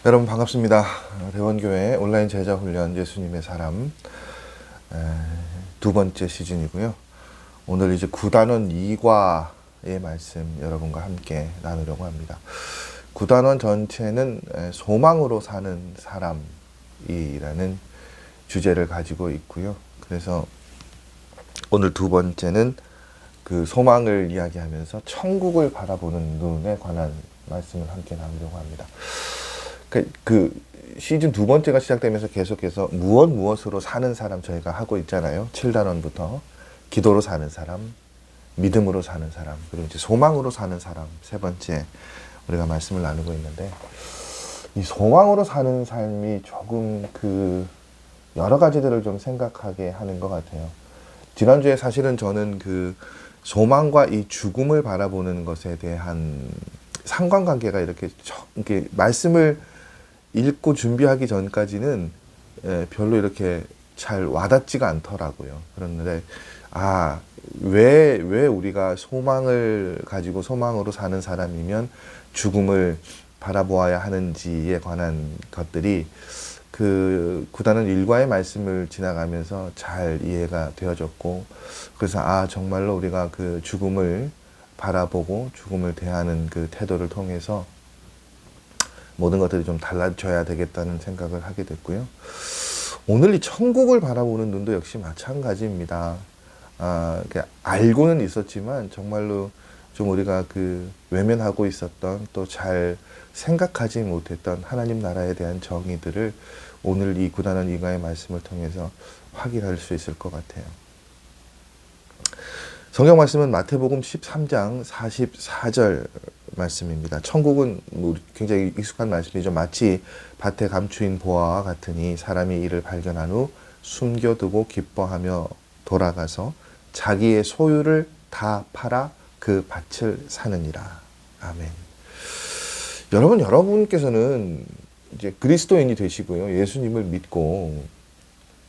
여러분 반갑습니다. 대원교회 온라인 제자훈련 예수님의 사람 두 번째 시즌이고요. 오늘 이제 9단원 2과의 말씀 여러분과 함께 나누려고 합니다. 9단원 전체는 소망으로 사는 사람이라는 주제를 가지고 있고요. 그래서 오늘 두 번째는 그 소망을 이야기하면서 천국을 바라보는 눈에 관한 말씀을 함께 나누려고 합니다. 그 시즌 두 번째가 시작되면서 계속해서 무엇으로 사는 사람 저희가 하고 있잖아요. 7단원부터 기도로 사는 사람, 믿음으로 사는 사람, 그리고 이제 소망으로 사는 사람 세 번째 우리가 말씀을 나누고 있는데, 이 소망으로 사는 삶이 조금 그 여러 가지들을 좀 생각하게 하는 것 같아요. 지난주에 사실은 저는 그 소망과 이 죽음을 바라보는 것에 대한 상관관계가 이렇게 말씀을 읽고 준비하기 전까지는 별로 이렇게 잘 와닿지가 않더라고요. 그런데 왜 우리가 소망을 가지고 소망으로 사는 사람이면 죽음을 바라보아야 하는지에 관한 것들이 그 구단은 일과의 말씀을 지나가면서 잘 이해가 되어졌고, 그래서 정말로 우리가 그 죽음을 바라보고 죽음을 대하는 그 태도를 통해서 모든 것들이 좀 달라져야 되겠다는 생각을 하게 됐고요. 오늘 이 천국을 바라보는 눈도 역시 마찬가지입니다. 알고는 있었지만 정말로 좀 우리가 그 외면하고 있었던, 또 잘 생각하지 못했던 하나님 나라에 대한 정의들을 오늘 이 구단원 이가의 말씀을 통해서 확인할 수 있을 것 같아요. 성경 말씀은 마태복음 13장 44절 말씀입니다. 천국은 굉장히 익숙한 말씀이죠. 마치 밭에 감추인 보화와 같으니 사람이 이를 발견한 후 숨겨두고 기뻐하며 돌아가서 자기의 소유를 다 팔아 그 밭을 사느니라. 아멘. 여러분께서는 이제 그리스도인이 되시고요. 예수님을 믿고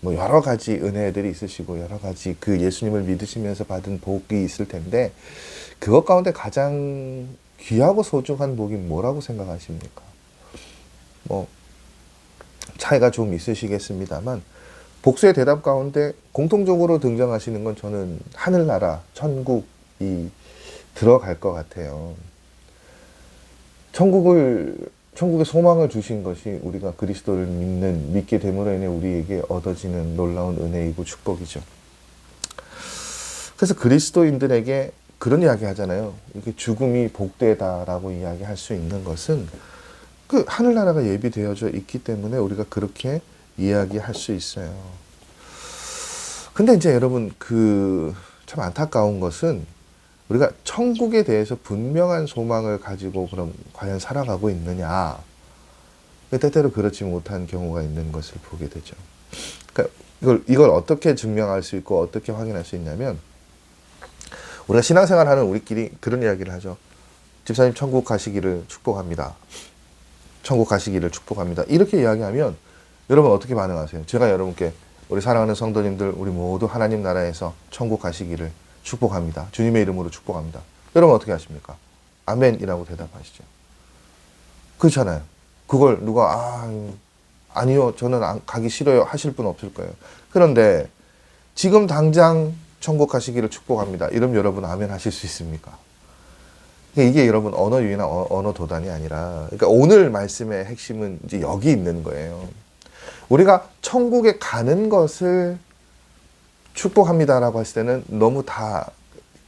여러 가지 은혜들이 있으시고 여러 가지 그 예수님을 믿으시면서 받은 복이 있을 텐데, 그것 가운데 가장 귀하고 소중한 복이 뭐라고 생각하십니까? 차이가 좀 있으시겠습니다만 복수의 대답 가운데 공통적으로 등장하시는 건 저는 하늘나라, 천국이 들어갈 것 같아요. 천국의 소망을 주신 것이 우리가 그리스도를 믿게 됨으로 인해 우리에게 얻어지는 놀라운 은혜이고 축복이죠. 그래서 그리스도인들에게 그런 이야기 하잖아요. 이렇게 죽음이 복되다라고 이야기할 수 있는 것은 그 하늘나라가 예비되어져 있기 때문에 우리가 그렇게 이야기할 수 있어요. 근데 이제 여러분, 참 안타까운 것은 우리가 천국에 대해서 분명한 소망을 가지고 그럼 과연 살아가고 있느냐, 때때로 그렇지 못한 경우가 있는 것을 보게 되죠. 그러니까 이걸 어떻게 증명할 수 있고 어떻게 확인할 수 있냐면, 우리가 신앙생활하는 우리끼리 그런 이야기를 하죠. 집사님 천국 가시기를 축복합니다. 천국 가시기를 축복합니다. 이렇게 이야기하면 여러분 어떻게 반응하세요? 제가 여러분께 우리 사랑하는 성도님들 우리 모두 하나님 나라에서 천국 가시기를 축복합니다. 주님의 이름으로 축복합니다. 여러분 어떻게 하십니까? 아멘이라고 대답하시죠. 그렇잖아요. 그걸 누가 아니요 저는 가기 싫어요 하실 분 없을 거예요. 그런데 지금 당장 천국 가시기를 축복합니다. 이러면 여러분 아멘 하실 수 있습니까? 이게 여러분 언어 유희나 언어 도단이 아니라, 그러니까 오늘 말씀의 핵심은 이제 여기 있는 거예요. 우리가 천국에 가는 것을 축복합니다라고 했을 때는 너무 다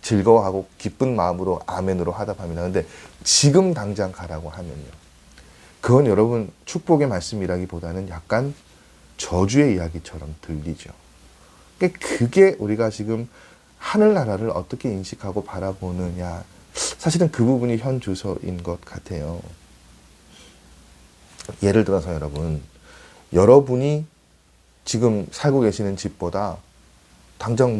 즐거워하고 기쁜 마음으로 아멘으로 하답합니다. 근데 지금 당장 가라고 하면요, 그건 여러분 축복의 말씀이라기보다는 약간 저주의 이야기처럼 들리죠. 그게 우리가 지금 하늘나라를 어떻게 인식하고 바라보느냐, 사실은 그 부분이 현 주소인 것 같아요. 예를 들어서 여러분이 지금 살고 계시는 집보다 당장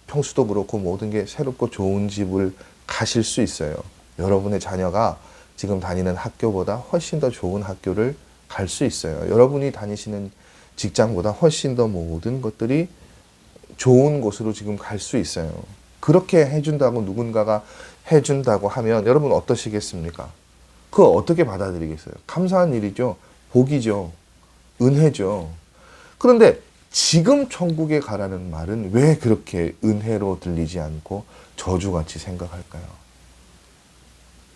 평수도 그렇고 모든 게 새롭고 좋은 집을 가실 수 있어요. 여러분의 자녀가 지금 다니는 학교보다 훨씬 더 좋은 학교를 갈 수 있어요. 여러분이 다니시는 직장보다 훨씬 더 모든 것들이 좋은 곳으로 지금 갈 수 있어요. 그렇게 해준다고 누군가가 해준다고 하면 여러분 어떠시겠습니까? 그거 어떻게 받아들이겠어요? 감사한 일이죠. 복이죠. 은혜죠. 그런데 지금 천국에 가라는 말은 왜 그렇게 은혜로 들리지 않고 저주같이 생각할까요?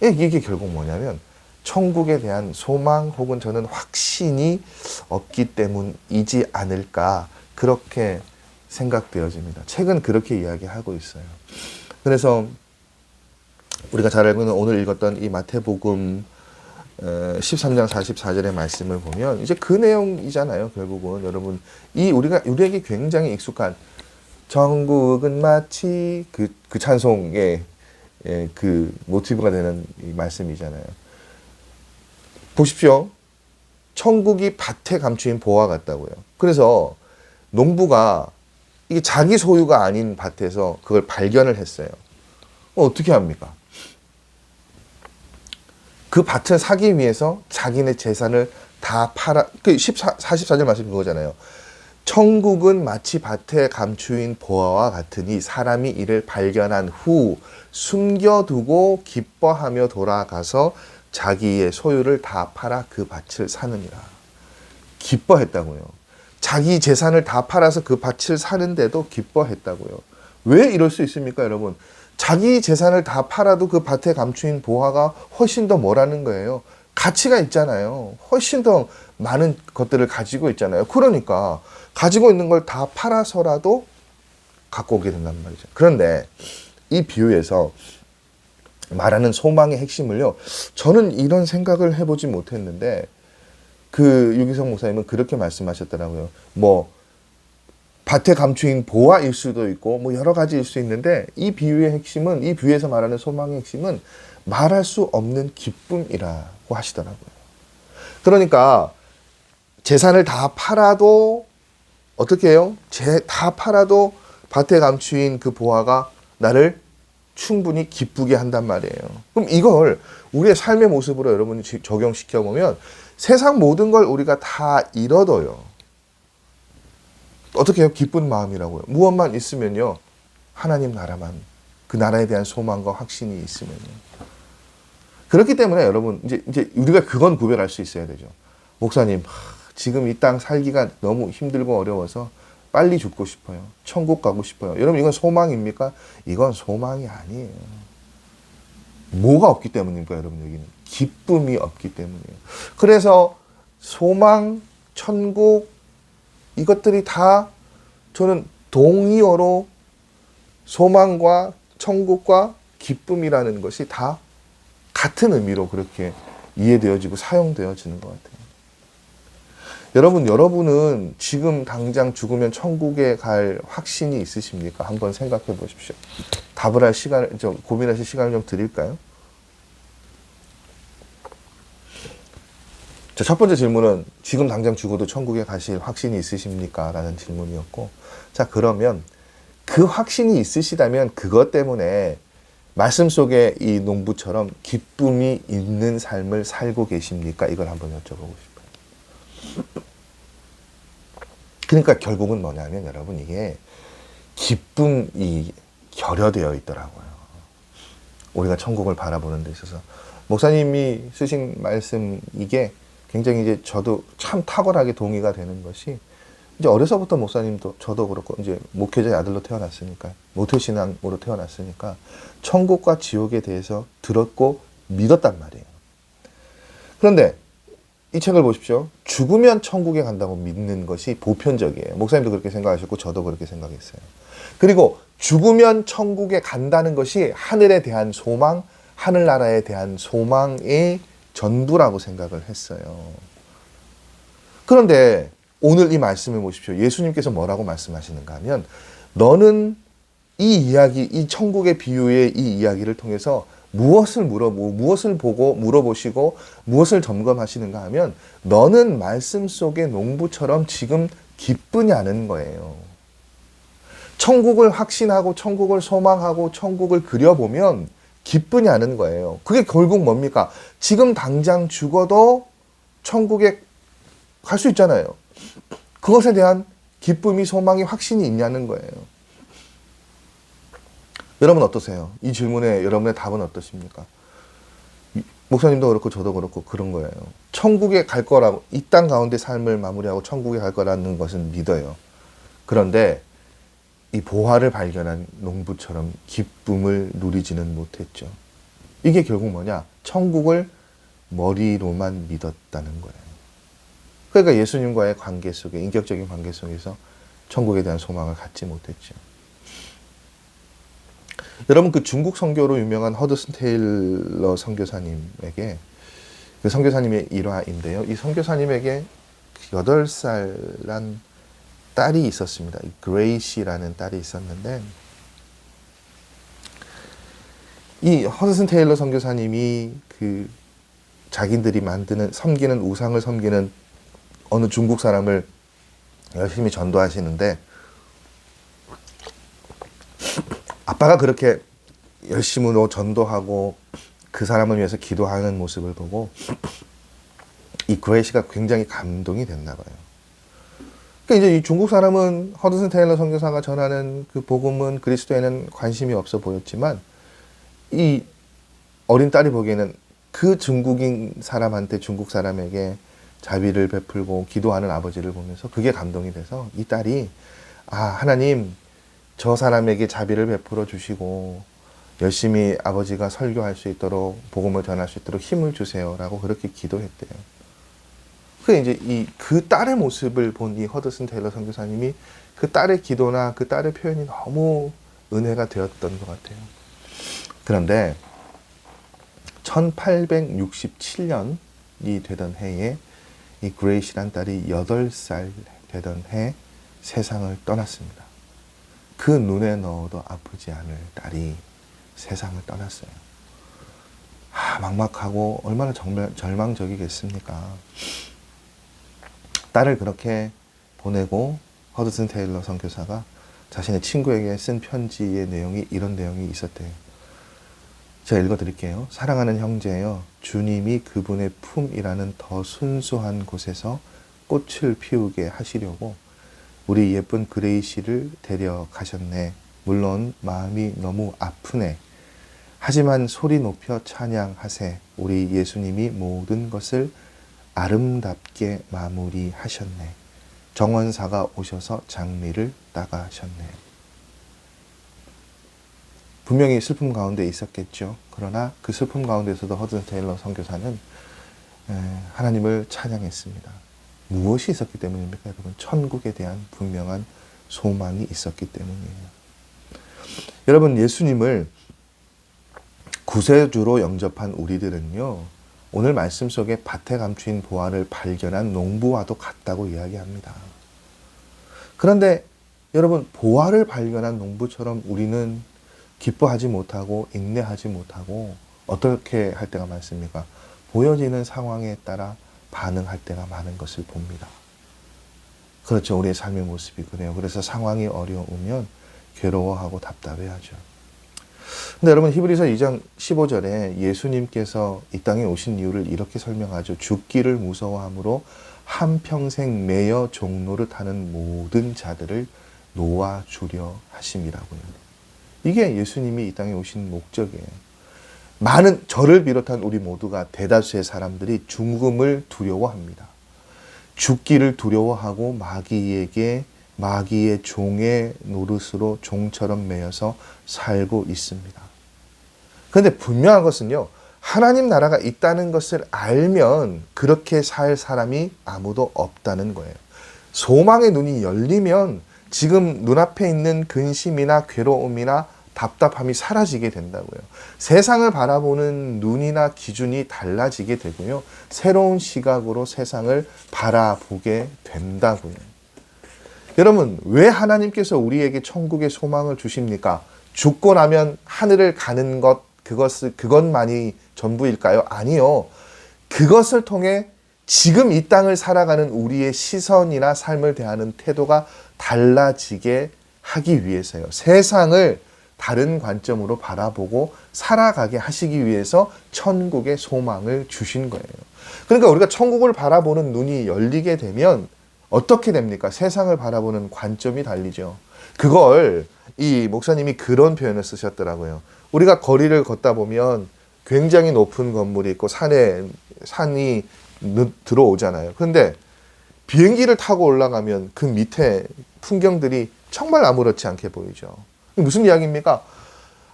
이게 결국 뭐냐면 천국에 대한 소망 혹은 저는 확신이 없기 때문이지 않을까 그렇게 생각되어집니다. 책은 그렇게 이야기하고 있어요. 그래서 우리가 잘 알고 있는 오늘 읽었던 이 마태복음 13장 44절의 말씀을 보면 이제 그 내용이잖아요. 결국은 여러분 우리에게 굉장히 익숙한 천국은 마치 그 찬송의 그 모티브가 되는 이 말씀이잖아요. 보십시오. 천국이 밭에 감추인 보화 같다고요. 그래서 농부가 이게 자기 소유가 아닌 밭에서 그걸 발견을 했어요. 어떻게 합니까? 그 밭을 사기 위해서 자기네 재산을 다 팔아, 44절 말씀 그거잖아요. 천국은 마치 밭에 감추인 보화와 같으니 사람이 이를 발견한 후 숨겨두고 기뻐하며 돌아가서 자기의 소유를 다 팔아 그 밭을 사느니라. 기뻐했다고요. 자기 재산을 다 팔아서 그 밭을 사는데도 기뻐했다고요. 왜 이럴 수 있습니까, 여러분? 자기 재산을 다 팔아도 그 밭에 감추인 보화가 훨씬 더 뭐라는 거예요? 가치가 있잖아요. 훨씬 더 많은 것들을 가지고 있잖아요. 그러니까 가지고 있는 걸 다 팔아서라도 갖고 오게 된단 말이죠. 그런데 이 비유에서 말하는 소망의 핵심을요, 저는 이런 생각을 해보지 못했는데 그 유기성 목사님은 그렇게 말씀하셨더라고요. 뭐 밭에 감추인 보화일 수도 있고 뭐 여러 가지일 수 있는데 이 비유의 핵심은, 이 비유에서 말하는 소망의 핵심은 말할 수 없는 기쁨이라고 하시더라고요. 그러니까 재산을 다 팔아도 어떻게 해요? 다 팔아도 밭에 감추인 그 보화가 나를 충분히 기쁘게 한단 말이에요. 그럼 이걸 우리의 삶의 모습으로 여러분이 적용시켜 보면 세상 모든 걸 우리가 다 잃어도요, 어떻게 해요? 기쁜 마음이라고요. 무엇만 있으면요, 하나님 나라만, 그 나라에 대한 소망과 확신이 있으면요. 그렇기 때문에 여러분 이제 우리가 그건 구별할 수 있어야 되죠. 목사님, 지금 이 땅 살기가 너무 힘들고 어려워서 빨리 죽고 싶어요. 천국 가고 싶어요. 여러분 이건 소망입니까? 이건 소망이 아니에요. 뭐가 없기 때문입니까, 여러분? 여기는 기쁨이 없기 때문이에요. 그래서 소망, 천국, 이것들이 다 저는 동의어로 소망과 천국과 기쁨이라는 것이 다 같은 의미로 그렇게 이해되어지고 사용되어지는 것 같아요. 여러분은 지금 당장 죽으면 천국에 갈 확신이 있으십니까? 한번 생각해 보십시오. 답을 할 시간을, 고민하실 시간을 좀 드릴까요? 자, 첫 번째 질문은 지금 당장 죽어도 천국에 가실 확신이 있으십니까? 라는 질문이었고, 자, 그러면 그 확신이 있으시다면 그것 때문에 말씀 속에 이 농부처럼 기쁨이 있는 삶을 살고 계십니까? 이걸 한번 여쭤보고 싶어요. 그러니까 결국은 뭐냐면 여러분, 이게 기쁨이 결여되어 있더라고요. 우리가 천국을 바라보는 데 있어서. 목사님이 쓰신 말씀, 이게 굉장히 이제 저도 참 탁월하게 동의가 되는 것이, 이제 어려서부터 목사님도 저도 그렇고 이제 목회자의 아들로 태어났으니까, 모태신앙으로 태어났으니까 천국과 지옥에 대해서 들었고 믿었단 말이에요. 그런데 이 책을 보십시오. 죽으면 천국에 간다고 믿는 것이 보편적이에요. 목사님도 그렇게 생각하셨고 저도 그렇게 생각했어요. 그리고 죽으면 천국에 간다는 것이 하늘에 대한 소망, 하늘나라에 대한 소망의 전부라고 생각을 했어요. 그런데 오늘 이 말씀을 보십시오. 예수님께서 뭐라고 말씀하시는가 하면, 너는 이 이야기, 이 천국의 비유의 이 이야기를 통해서 무엇을 보고 물어보시고 무엇을 점검하시는가 하면, 너는 말씀 속의 농부처럼 지금 기쁘냐는 거예요. 천국을 확신하고 천국을 소망하고 천국을 그려보면 기쁘냐는 거예요. 그게 결국 뭡니까? 지금 당장 죽어도 천국에 갈 수 있잖아요. 그것에 대한 기쁨이, 소망이, 확신이 있냐는 거예요. 여러분 어떠세요? 이 질문에 여러분의 답은 어떠십니까? 목사님도 그렇고 저도 그렇고 그런 거예요. 천국에 갈 거라고, 이 땅 가운데 삶을 마무리하고 천국에 갈 거라는 것은 믿어요. 그런데 이 보화를 발견한 농부처럼 기쁨을 누리지는 못했죠. 이게 결국 뭐냐? 천국을 머리로만 믿었다는 거예요. 그러니까 예수님과의 관계 속에, 인격적인 관계 속에서 천국에 대한 소망을 갖지 못했죠. 여러분, 그 중국 선교로 유명한 허드슨 테일러 선교사님에게, 그 선교사님의 일화인데요. 이 선교사님에게 8살란 딸이 있었습니다. 그레이시라는 딸이 있었는데, 이 허드슨 테일러 선교사님이 그 자기들이 섬기는 우상을 섬기는 어느 중국 사람을 열심히 전도하시는데, 아빠가 그렇게 열심으로 전도하고 그 사람을 위해서 기도하는 모습을 보고 이 그레이시가 굉장히 감동이 됐나 봐요. 그러니까 이제 이 중국 사람은 허드슨 테일러 선교사가 전하는 그 복음은, 그리스도에는 관심이 없어 보였지만, 이 어린 딸이 보기에는 그 중국인 사람한테, 중국 사람에게 자비를 베풀고 기도하는 아버지를 보면서 그게 감동이 돼서 이 딸이, 아, 하나님, 저 사람에게 자비를 베풀어 주시고 열심히 아버지가 설교할 수 있도록, 복음을 전할 수 있도록 힘을 주세요라고 그렇게 기도했대요. 그 이제 그 딸의 모습을 본 이 허드슨 테일러 선교사님이 그 딸의 기도나 그 딸의 표현이 너무 은혜가 되었던 것 같아요. 그런데 1867년이 되던 해에 이 그레이시란 딸이 8살 되던 해 세상을 떠났습니다. 그 눈에 넣어도 아프지 않을 딸이 세상을 떠났어요. 막막하고 얼마나 절망적이겠습니까? 딸을 그렇게 보내고 허드슨 테일러 선교사가 자신의 친구에게 쓴 편지의 내용이 이런 내용이 있었대요. 제가 읽어드릴게요. 사랑하는 형제여, 주님이 그분의 품이라는 더 순수한 곳에서 꽃을 피우게 하시려고 우리 예쁜 그레이시를 데려가셨네. 물론 마음이 너무 아프네. 하지만 소리 높여 찬양하세. 우리 예수님이 모든 것을 아름답게 마무리하셨네. 정원사가 오셔서 장미를 따가셨네. 분명히 슬픔 가운데 있었겠죠. 그러나 그 슬픔 가운데서도 허드슨 테일러 선교사는 하나님을 찬양했습니다. 무엇이 있었기 때문입니까, 여러분? 천국에 대한 분명한 소망이 있었기 때문이에요. 여러분, 예수님을 구세주로 영접한 우리들은요, 오늘 말씀 속에 밭에 감추인 보화를 발견한 농부와도 같다고 이야기합니다. 그런데 여러분, 보화를 발견한 농부처럼 우리는 기뻐하지 못하고 인내하지 못하고 어떻게 할 때가 많습니까? 보여지는 상황에 따라 반응할 때가 많은 것을 봅니다. 그렇죠. 우리의 삶의 모습이 그래요. 그래서 상황이 어려우면 괴로워하고 답답해하죠. 근데 여러분, 히브리서 2장 15절에 예수님께서 이 땅에 오신 이유를 이렇게 설명하죠. 죽기를 무서워함으로 한평생 매여 종노릇하는 모든 자들을 놓아주려 하심이라고요. 이게 예수님이 이 땅에 오신 목적이에요. 많은, 저를 비롯한 우리 모두가, 대다수의 사람들이 죽음을 두려워합니다. 죽기를 두려워하고 마귀의 종의 노릇으로 종처럼 매여서 살고 있습니다. 그런데 분명한 것은요, 하나님 나라가 있다는 것을 알면 그렇게 살 사람이 아무도 없다는 거예요. 소망의 눈이 열리면 지금 눈앞에 있는 근심이나 괴로움이나 답답함이 사라지게 된다고요. 세상을 바라보는 눈이나 기준이 달라지게 되고요. 새로운 시각으로 세상을 바라보게 된다고요. 여러분, 왜 하나님께서 우리에게 천국의 소망을 주십니까? 죽고 나면 하늘을 가는 것, 그것만이 전부일까요? 아니요. 그것을 통해 지금 이 땅을 살아가는 우리의 시선이나 삶을 대하는 태도가 달라지게 하기 위해서요. 세상을 다른 관점으로 바라보고 살아가게 하시기 위해서 천국의 소망을 주신 거예요. 그러니까 우리가 천국을 바라보는 눈이 열리게 되면 어떻게 됩니까? 세상을 바라보는 관점이 달리죠. 그걸 이 목사님이 그런 표현을 쓰셨더라고요. 우리가 거리를 걷다 보면 굉장히 높은 건물이 있고 산이 들어오잖아요. 그런데 비행기를 타고 올라가면 그 밑에 풍경들이 정말 아무렇지 않게 보이죠. 무슨 이야기입니까?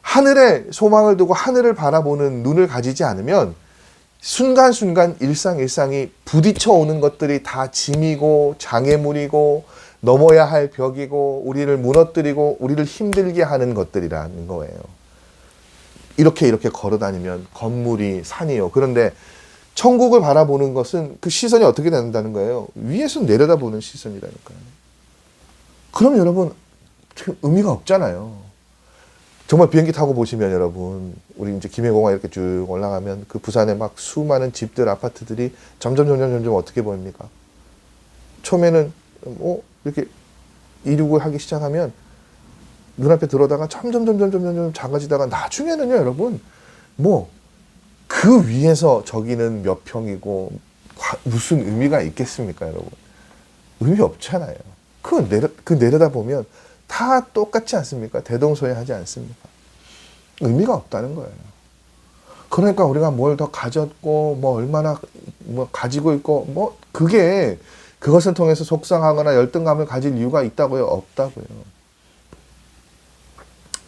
하늘에 소망을 두고 하늘을 바라보는 눈을 가지지 않으면 순간순간 일상이 부딪혀 오는 것들이 다 짐이고 장애물이고 넘어야 할 벽이고 우리를 무너뜨리고 우리를 힘들게 하는 것들이라는 거예요. 이렇게 걸어 다니면 건물이 산이요. 그런데 천국을 바라보는 것은 그 시선이 어떻게 된다는 거예요? 위에서 내려다보는 시선이라니까요. 그럼 여러분 의미가 없잖아요. 정말 비행기 타고 보시면 여러분 우리 이제 김해공항 이렇게 쭉 올라가면 그 부산에 막 수많은 집들 아파트들이 점점 어떻게 보입니까? 처음에는 이렇게 이륙을 하기 시작하면 눈앞에 들어다가 점점 작아지다가 나중에는요 여러분 뭐 그 위에서 저기는 몇 평이고 무슨 의미가 있겠습니까 여러분? 의미 없잖아요. 그 내려다 보면 다 똑같지 않습니까? 대동소이하지 않습니까? 의미가 없다는 거예요. 그러니까 우리가 뭘 더 가졌고 뭐 얼마나 뭐 가지고 있고 뭐 그것을 통해서 속상하거나 열등감을 가질 이유가 있다고요? 없다고요.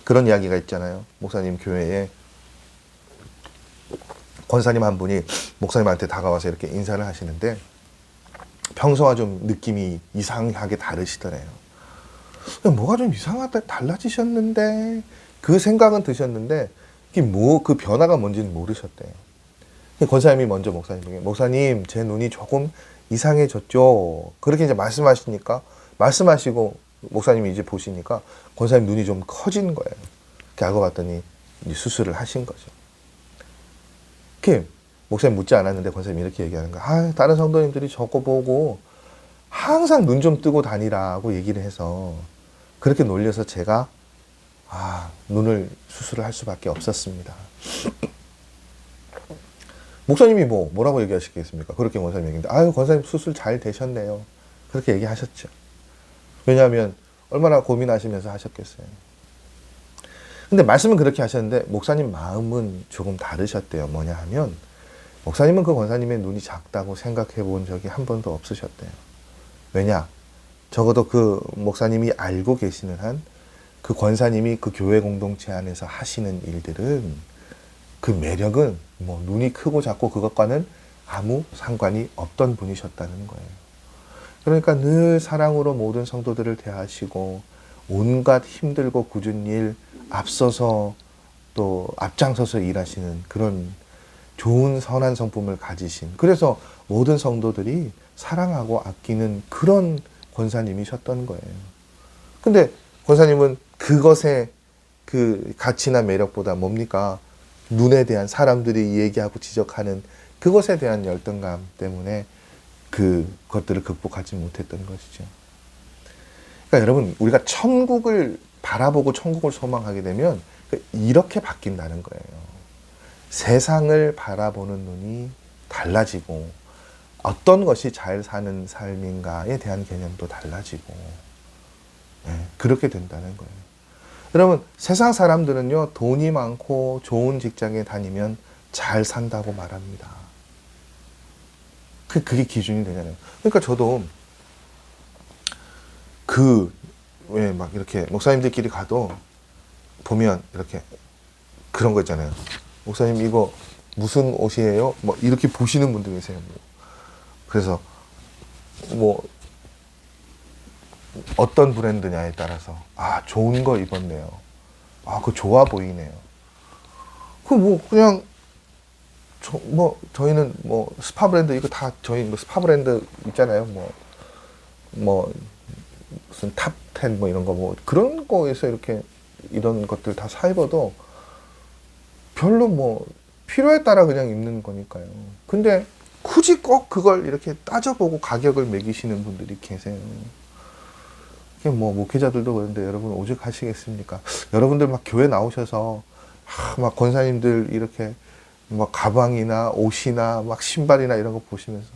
그런 이야기가 있잖아요. 목사님 교회에 권사님 한 분이 목사님한테 다가와서 이렇게 인사를 하시는데 평소와 좀 느낌이 이상하게 다르시더래요. 뭐가 좀 이상하다 달라지셨는데 그 생각은 드셨는데 그 변화가 뭔지는 모르셨대요. 권사님이 먼저 목사님에게 목사님 제 눈이 조금 이상해졌죠. 그렇게 이제 말씀하시고 목사님이 이제 보시니까 권사님 눈이 좀 커진 거예요. 알고 봤더니 수술을 하신 거죠. 목사님 묻지 않았는데 권사님이 이렇게 얘기하는 거야. 다른 성도님들이 저거 보고 항상 눈 좀 뜨고 다니라고 얘기를 해서 그렇게 놀려서 제가 눈을 수술을 할 수밖에 없었습니다. 목사님이 뭐라고 얘기하시겠습니까? 그렇게 권사님 얘기했는데 권사님 수술 잘 되셨네요. 그렇게 얘기하셨죠. 왜냐하면 얼마나 고민하시면서 하셨겠어요. 근데 말씀은 그렇게 하셨는데 목사님 마음은 조금 다르셨대요. 뭐냐 하면 목사님은 그 권사님의 눈이 작다고 생각해 본 적이 한 번도 없으셨대요. 왜냐? 적어도 그 목사님이 알고 계시는 한 그 권사님이 그 교회 공동체 안에서 하시는 일들은 그 매력은 뭐 눈이 크고 작고 그것과는 아무 상관이 없던 분이셨다는 거예요. 그러니까 늘 사랑으로 모든 성도들을 대하시고 온갖 힘들고 굳은 일 앞서서 또 앞장서서 일하시는 그런 좋은 선한 성품을 가지신, 그래서 모든 성도들이 사랑하고 아끼는 그런 권사님이셨던 거예요. 근데 권사님은 그것의 그 가치나 매력보다 뭡니까? 눈에 대한 사람들이 얘기하고 지적하는 그것에 대한 열등감 때문에 그것들을 극복하지 못했던 것이죠. 그러니까 여러분 우리가 천국을 바라보고 천국을 소망하게 되면 이렇게 바뀐다는 거예요. 세상을 바라보는 눈이 달라지고 어떤 것이 잘 사는 삶인가에 대한 개념도 달라지고 그렇게 된다는 거예요. 여러분 세상 사람들은요 돈이 많고 좋은 직장에 다니면 잘 산다고 말합니다. 그게 기준이 되잖아요. 그러니까 저도 왜 막 이렇게 목사님들끼리 가도 보면 이렇게 그런 거 있잖아요. 목사님 이거 무슨 옷이에요? 뭐 이렇게 보시는 분들 계세요. 그래서 뭐 어떤 브랜드냐에 따라서 좋은 거 입었네요. 그거 좋아 보이네요. 그냥 저희는 스파 브랜드 이거 다 저희 스파 브랜드 있잖아요. 무슨 탑10 이런 거 그런 거에서 이렇게 이런 것들 다 사 입어도 별로 필요에 따라 그냥 입는 거니까요. 근데 굳이 꼭 그걸 이렇게 따져보고 가격을 매기시는 분들이 계세요. 이게 목회자들도 그런데 여러분 오죽하시겠습니까? 여러분들 막 교회 나오셔서 막 권사님들 이렇게 막 가방이나 옷이나 막 신발이나 이런 거 보시면서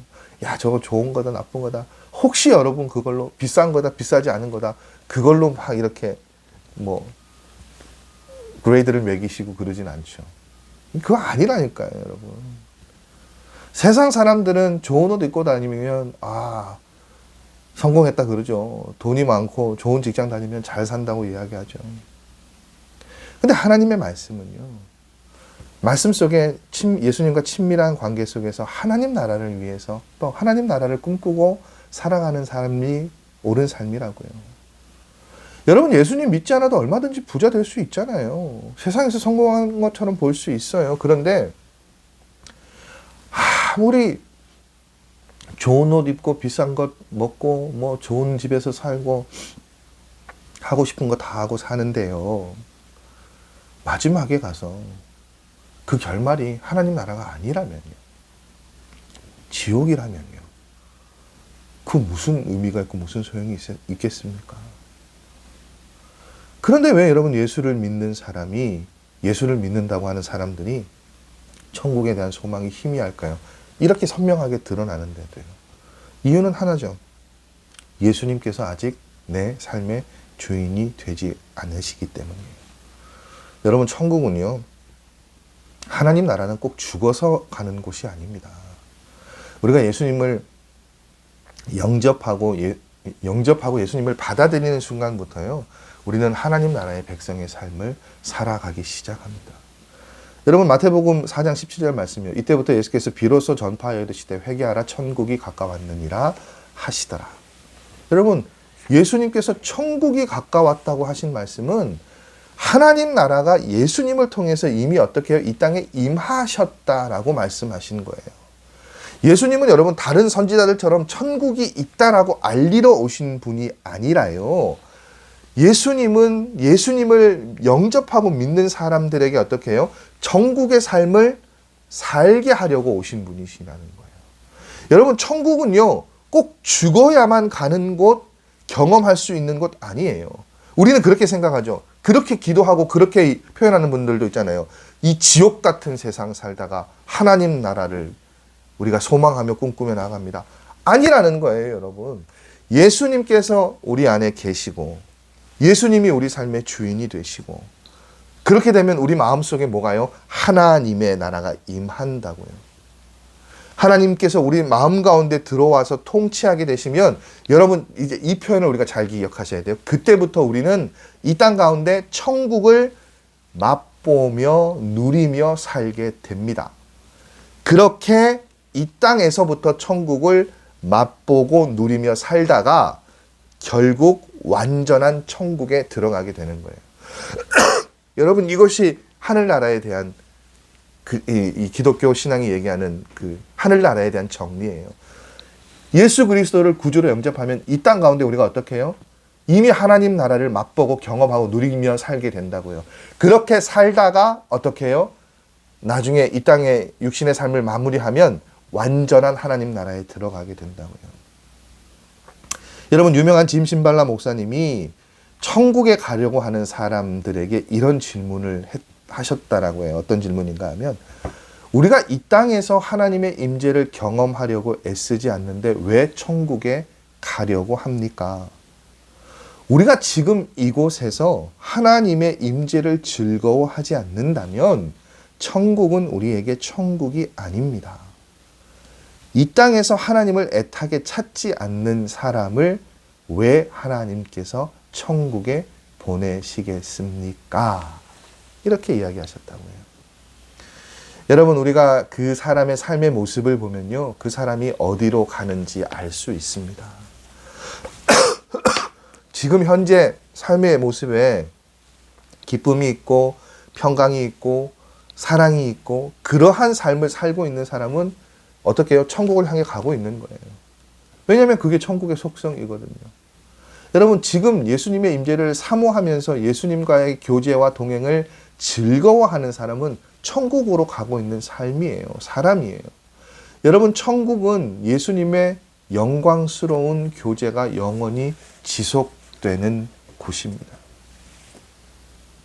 야 저거 좋은 거다 나쁜 거다 혹시 여러분 그걸로 비싼 거다 비싸지 않은 거다 그걸로 막 이렇게 그레이드를 매기시고 그러진 않죠. 그거 아니라니까요, 여러분. 세상 사람들은 좋은 옷 입고 다니면 성공했다 그러죠. 돈이 많고 좋은 직장 다니면 잘 산다고 이야기하죠. 근데 하나님의 말씀은요, 말씀 속에 예수님과 친밀한 관계 속에서 하나님 나라를 위해서 또 하나님 나라를 꿈꾸고 살아가는 삶이 옳은 삶이라고요. 여러분, 예수님 믿지 않아도 얼마든지 부자 될 수 있잖아요. 세상에서 성공한 것처럼 볼 수 있어요. 그런데 아무리 좋은 옷 입고 비싼 것 먹고 뭐 좋은 집에서 살고 하고 싶은 거 다 하고 사는데요, 마지막에 가서 그 결말이 하나님 나라가 아니라면요, 지옥이라면요, 그 무슨 의미가 있고 무슨 소용이 있겠습니까? 그런데 왜 여러분, 예수를 믿는 사람이, 예수를 믿는다고 하는 사람들이 천국에 대한 소망이 희미할까요? 이렇게 선명하게 드러나는데도요. 이유는 하나죠. 예수님께서 아직 내 삶의 주인이 되지 않으시기 때문이에요. 여러분, 천국은요, 하나님 나라는 꼭 죽어서 가는 곳이 아닙니다. 우리가 예수님을 영접하고 예수님을 받아들이는 순간부터요, 우리는 하나님 나라의 백성의 삶을 살아가기 시작합니다. 여러분, 마태복음 4장 17절 말씀이요, 이때부터 예수께서 비로소 전파하여 이르시되 회개하라 천국이 가까웠느니라 하시더라. 여러분, 예수님께서 천국이 가까웠다고 하신 말씀은 하나님 나라가 예수님을 통해서 이미 어떻게 해요? 이 땅에 임하셨다라고 말씀하신 거예요. 예수님은 여러분, 다른 선지자들처럼 천국이 있다라고 알리러 오신 분이 아니라요, 예수님은 예수님을 영접하고 믿는 사람들에게 어떻게 해요? 천국의 삶을 살게 하려고 오신 분이시라는 거예요. 여러분, 천국은요, 꼭 죽어야만 가는 곳, 경험할 수 있는 곳 아니에요. 우리는 그렇게 생각하죠. 그렇게 기도하고 그렇게 표현하는 분들도 있잖아요. 이 지옥 같은 세상 살다가 하나님 나라를 우리가 소망하며 꿈꾸며 나갑니다. 아니라는 거예요, 여러분. 예수님께서 우리 안에 계시고 예수님이 우리 삶의 주인이 되시고, 그렇게 되면 우리 마음속에 뭐가요? 하나님의 나라가 임한다고요. 하나님께서 우리 마음 가운데 들어와서 통치하게 되시면, 여러분, 이제 이 표현을 우리가 잘 기억하셔야 돼요. 그때부터 우리는 이 땅 가운데 천국을 맛보며 누리며 살게 됩니다. 그렇게 이 땅에서부터 천국을 맛보고 누리며 살다가 결국 완전한 천국에 들어가게 되는 거예요. 여러분, 이것이 하늘나라에 대한 이 기독교 신앙이 얘기하는 그 하늘나라에 대한 정리예요. 예수 그리스도를 구주로 영접하면 이 땅 가운데 우리가 어떻게 해요? 이미 하나님 나라를 맛보고 경험하고 누리며 살게 된다고요. 그렇게 살다가 어떻게 해요? 나중에 이 땅의 육신의 삶을 마무리하면 완전한 하나님 나라에 들어가게 된다고요. 여러분, 유명한 짐 신발라 목사님이 천국에 가려고 하는 사람들에게 이런 질문을 하셨다라고 해요. 어떤 질문인가 하면, 우리가 이 땅에서 하나님의 임재를 경험하려고 애쓰지 않는데 왜 천국에 가려고 합니까? 우리가 지금 이곳에서 하나님의 임재를 즐거워하지 않는다면 천국은 우리에게 천국이 아닙니다. 이 땅에서 하나님을 애타게 찾지 않는 사람을 왜 하나님께서 천국에 보내시겠습니까? 이렇게 이야기하셨다고요. 여러분, 우리가 그 사람의 삶의 모습을 보면요, 그 사람이 어디로 가는지 알 수 있습니다. 지금 현재 삶의 모습에 기쁨이 있고 평강이 있고 사랑이 있고 그러한 삶을 살고 있는 사람은 어떻게 해요? 천국을 향해 가고 있는 거예요. 왜냐하면 그게 천국의 속성이거든요. 여러분, 지금 예수님의 임재를 사모하면서 예수님과의 교제와 동행을 즐거워하는 사람은 천국으로 가고 있는 삶이에요. 사람이에요. 여러분, 천국은 예수님의 영광스러운 교제가 영원히 지속되는 곳입니다.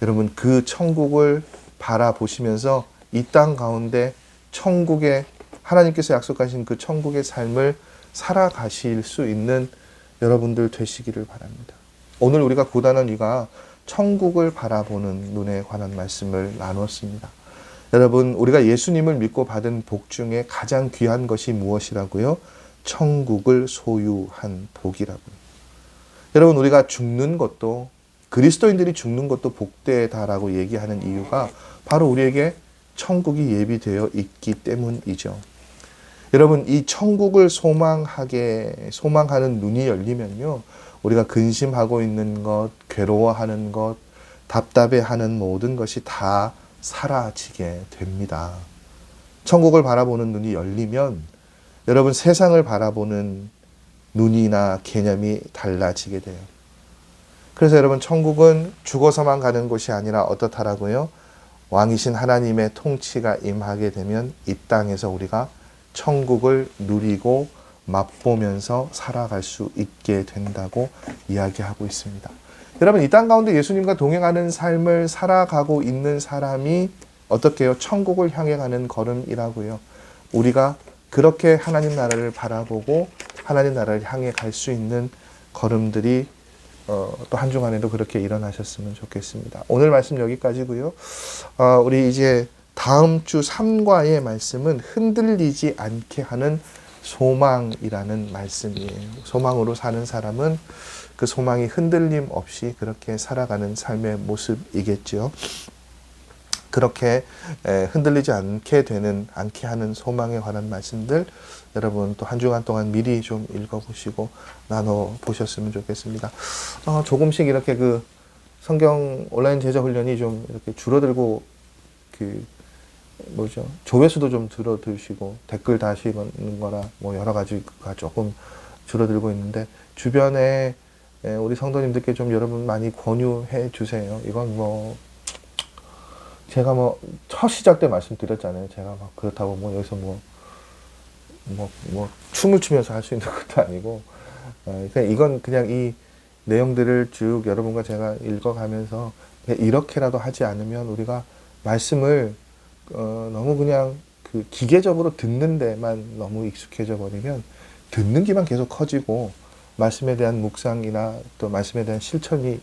여러분, 그 천국을 바라보시면서 이 땅 가운데 천국의 하나님께서 약속하신 그 천국의 삶을 살아가실 수 있는 여러분들 되시기를 바랍니다. 오늘 우리가 고단한 이가 천국을 바라보는 눈에 관한 말씀을 나누었습니다. 여러분, 우리가 예수님을 믿고 받은 복 중에 가장 귀한 것이 무엇이라고요? 천국을 소유한 복이라고요. 여러분, 우리가 죽는 것도, 그리스도인들이 죽는 것도 복되다라고 얘기하는 이유가 바로 우리에게 천국이 예비되어 있기 때문이죠. 여러분, 이 천국을 소망하는 눈이 열리면요, 우리가 근심하고 있는 것, 괴로워하는 것, 답답해하는 모든 것이 다 사라지게 됩니다. 천국을 바라보는 눈이 열리면 여러분, 세상을 바라보는 눈이나 개념이 달라지게 돼요. 그래서 여러분, 천국은 죽어서만 가는 곳이 아니라 어떻다라고요? 왕이신 하나님의 통치가 임하게 되면 이 땅에서 우리가 천국을 누리고 맛보면서 살아갈 수 있게 된다고 이야기하고 있습니다. 여러분, 이 땅 가운데 예수님과 동행하는 삶을 살아가고 있는 사람이 어떻게 해요? 천국을 향해 가는 걸음이라고요. 우리가 그렇게 하나님 나라를 바라보고 하나님 나라를 향해 갈 수 있는 걸음들이 또 한 주간에도 그렇게 일어나셨으면 좋겠습니다. 오늘 말씀 여기까지고요. 우리 이제 다음 주 3과의 말씀은 흔들리지 않게 하는 소망이라는 말씀이에요. 소망으로 사는 사람은 그 소망이 흔들림 없이 그렇게 살아가는 삶의 모습이겠죠. 그렇게 흔들리지 않게 하는 소망에 관한 말씀들 여러분 또 한 주간 동안 미리 좀 읽어보시고 나눠보셨으면 좋겠습니다. 조금씩 이렇게 그 성경 온라인 제자 훈련이 좀 이렇게 줄어들고 조회수도 좀 줄어드시고 댓글 다시는 거나 뭐 여러 가지가 조금 줄어들고 있는데 주변에 우리 성도님들께 좀 여러분 많이 권유해 주세요. 이건 제가 첫 시작 때 말씀드렸잖아요. 제가 막 그렇다고 여기서 춤을 추면서 할 수 있는 것도 아니고, 이건 그냥 이 내용들을 쭉 여러분과 제가 읽어가면서 이렇게라도 하지 않으면 우리가 말씀을 너무 그냥 그 기계적으로 듣는 데만 너무 익숙해져 버리면 듣는 기만 계속 커지고 말씀에 대한 묵상이나 또 말씀에 대한 실천이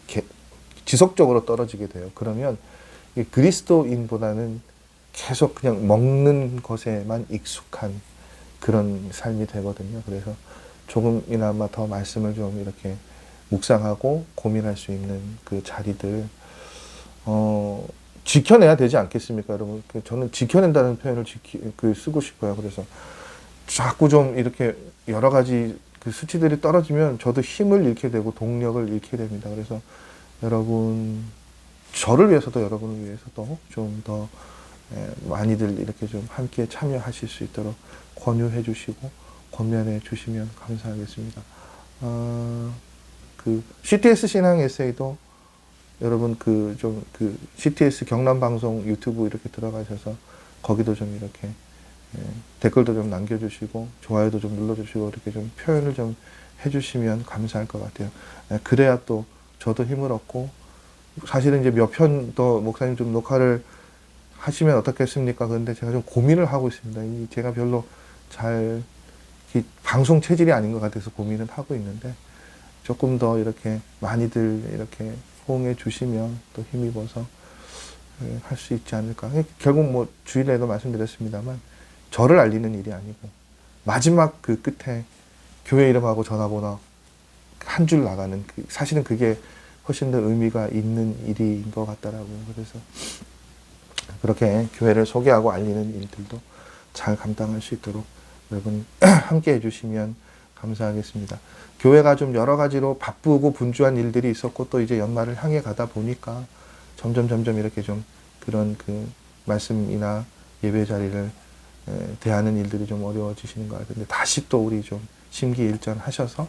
지속적으로 떨어지게 돼요. 그러면 그리스도인보다는 계속 그냥 먹는 것에만 익숙한 그런 삶이 되거든요. 그래서 조금이나마 더 말씀을 좀 이렇게 묵상하고 고민할 수 있는 그 자리들 지켜내야 되지 않겠습니까, 여러분? 저는 지켜낸다는 표현을 쓰고 싶어요. 그래서 자꾸 좀 이렇게 여러 가지 그 수치들이 떨어지면 저도 힘을 잃게 되고 동력을 잃게 됩니다. 그래서 여러분, 저를 위해서도 여러분을 위해서도 좀 더 많이들 이렇게 좀 함께 참여하실 수 있도록 권유해 주시고 권면해 주시면 감사하겠습니다. 그 CTS 신앙 에세이도 여러분 CTS 경남 방송 유튜브 이렇게 들어가셔서 거기도 좀 이렇게 댓글도 좀 남겨주시고 좋아요도 좀 눌러주시고 이렇게 좀 표현을 좀 해주시면 감사할 것 같아요. 그래야 또 저도 힘을 얻고 사실은 이제 몇 편 더 목사님 좀 녹화를 하시면 어떻겠습니까? 그런데 제가 좀 고민을 하고 있습니다. 제가 별로 잘 방송 체질이 아닌 것 같아서 고민을 하고 있는데 조금 더 이렇게 많이들 이렇게 호응해 주시면 또 힘입어서 할 수 있지 않을까. 결국 주일에도 말씀드렸습니다만 저를 알리는 일이 아니고 마지막 그 끝에 교회 이름하고 전화번호 한 줄 나가는 사실은 그게 훨씬 더 의미가 있는 일인 것 같더라고요. 그래서 그렇게 교회를 소개하고 알리는 일들도 잘 감당할 수 있도록 여러분 함께 해주시면 감사하겠습니다. 교회가 좀 여러 가지로 바쁘고 분주한 일들이 있었고 또 이제 연말을 향해 가다 보니까 점점 이렇게 좀 그런 그 말씀이나 예배 자리를 대하는 일들이 좀 어려워지시는 것 같은데 다시 또 우리 좀 심기일전하셔서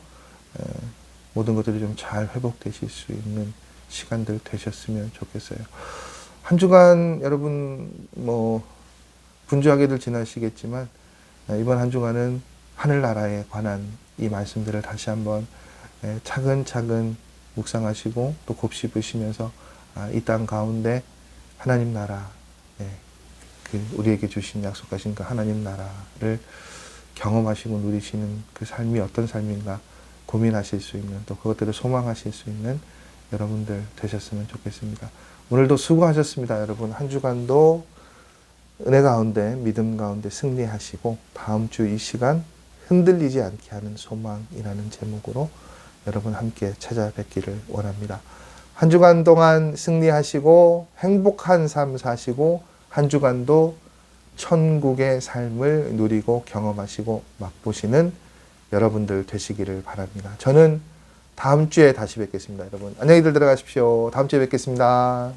모든 것들이 좀 잘 회복되실 수 있는 시간들 되셨으면 좋겠어요. 한 주간 여러분 분주하게들 지나시겠지만 이번 한 주간은 하늘나라에 관한 이 말씀들을 다시 한번 차근차근 묵상하시고 또 곱씹으시면서 이 땅 가운데 하나님 나라 우리에게 주신 약속하신 그 하나님 나라를 경험하시고 누리시는 그 삶이 어떤 삶인가 고민하실 수 있는 또 그것들을 소망하실 수 있는 여러분들 되셨으면 좋겠습니다. 오늘도 수고하셨습니다. 여러분 한 주간도 은혜 가운데 믿음 가운데 승리하시고 다음 주 이 시간 흔들리지 않게 하는 소망이라는 제목으로 여러분 함께 찾아뵙기를 원합니다. 한 주간 동안 승리하시고 행복한 삶 사시고 한 주간도 천국의 삶을 누리고 경험하시고 맛보시는 여러분들 되시기를 바랍니다. 저는 다음 주에 다시 뵙겠습니다. 여러분 안녕히들 들어가십시오. 다음 주에 뵙겠습니다.